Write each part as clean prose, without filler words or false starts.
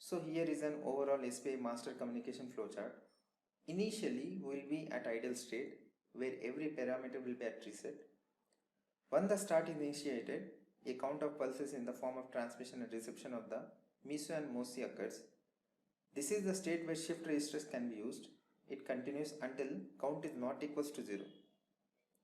So here is an overall SPI master communication flowchart. Initially, we will be at idle state where every parameter will be at reset. Once the start is initiated, a count of pulses in the form of transmission and reception of the MISO and MOSI occurs. This is the state where shift registers can be used. It continues until count is not equals to 0.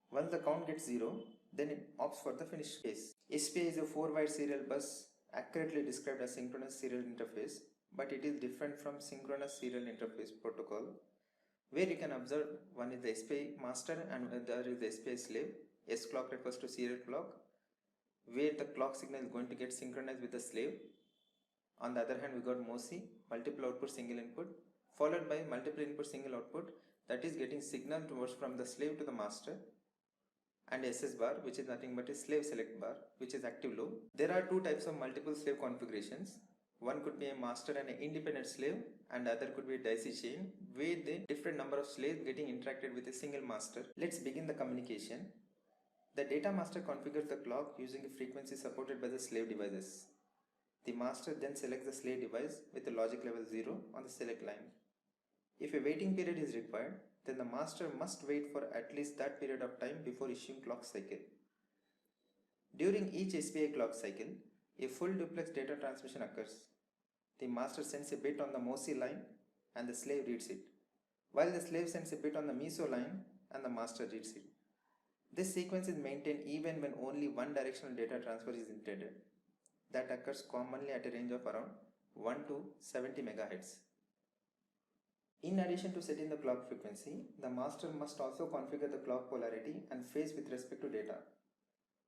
Once the count gets 0, then it opts for the finished case. SPI is a 4-wire serial bus accurately described as synchronous serial interface, but it is different from synchronous serial interface protocol, where you can observe one is the SPI master and the other is the SPI slave. S clock refers to serial clock, where the clock signal is going to get synchronized with the slave. On the other hand, we got MOSI, multiple output single input, followed by multiple input single output, that is getting signal towards from the slave to the master, and SS bar, which is nothing but a slave select bar, which is active low. There are two types of multiple slave configurations. One could be a master and an independent slave, and other could be a daisy chain where the different number of slaves getting interacted with a single master. Let's begin the communication. The data master configures the clock using a frequency supported by the slave devices. The master then selects the slave device with a logic level 0 on the select line. If a waiting period is required, then the master must wait for at least that period of time before issuing clock cycle. During each SPI clock cycle, a full duplex data transmission occurs. The master sends a bit on the MOSI line and the slave reads it, while the slave sends a bit on the MISO line and the master reads it. This sequence is maintained even when only one directional data transfer is intended. That occurs commonly at a range of around 1 to 70 MHz. In addition to setting the clock frequency, the master must also configure the clock polarity and phase with respect to data.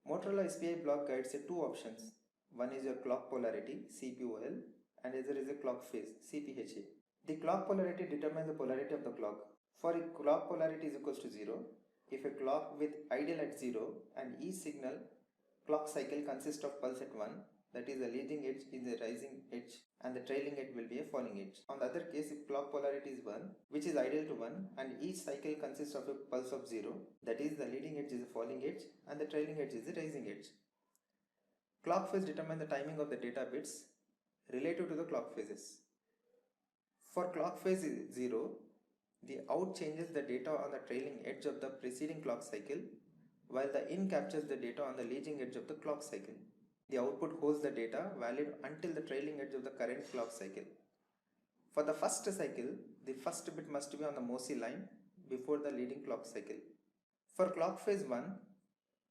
Motorola SPI block guides you two options. One is your clock polarity, CPOL, and the other is a clock phase, CPHA. The clock polarity determines the polarity of the clock. For a clock polarity is equals to 0, if a clock with idle at 0 and each signal clock cycle consists of pulse at 1, that is the leading edge is a rising edge and the trailing edge will be a falling edge. On the other case, if clock polarity is 1, which is ideal to 1, and each cycle consists of a pulse of 0, that is the leading edge is a falling edge and the trailing edge is a rising edge. Clock phase determines the timing of the data bits relative to the clock phases. For clock phase 0, the out changes the data on the trailing edge of the preceding clock cycle, while the in captures the data on the leading edge of the clock cycle. The output holds the data valid until the trailing edge of the current clock cycle. For the first cycle, the first bit must be on the MOSI line before the leading clock cycle. For clock phase 1,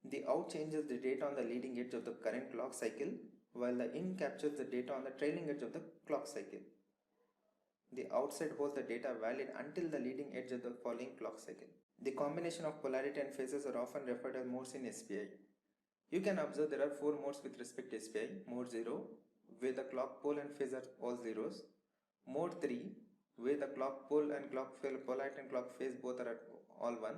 the out changes the data on the leading edge of the current clock cycle, while the in captures the data on the trailing edge of the clock cycle. The outside holds the data valid until the leading edge of the following clock cycle. The combination of polarity and phases are often referred as modes in SPI. You can observe there are 4 modes with respect to SPI. Mode 0, where the clock pole and phase are all zeros. Mode 3, where the clock pole and clock polarity and clock phase both are at all 1.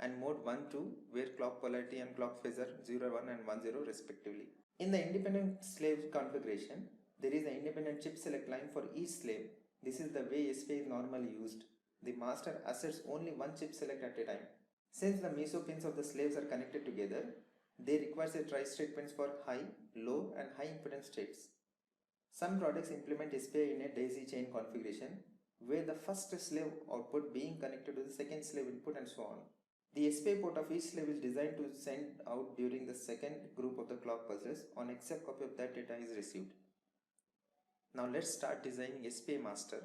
And mode 1, 2, where clock polarity and clock phase are 0, 1 and 1, 0 respectively. In the independent slave configuration, there is an independent chip select line for each slave. This is the way SPI is normally used. The master asserts only one chip select at a time. Since the MISO pins of the slaves are connected together, they require a tri-state pins for high, low and high impedance states. Some products implement SPI in a daisy chain configuration, where the first slave output being connected to the second slave input and so on. The SPI port of each slave is designed to send out during the second group of the clock pulses on exact copy of that data is received. Now let's start designing SPI master.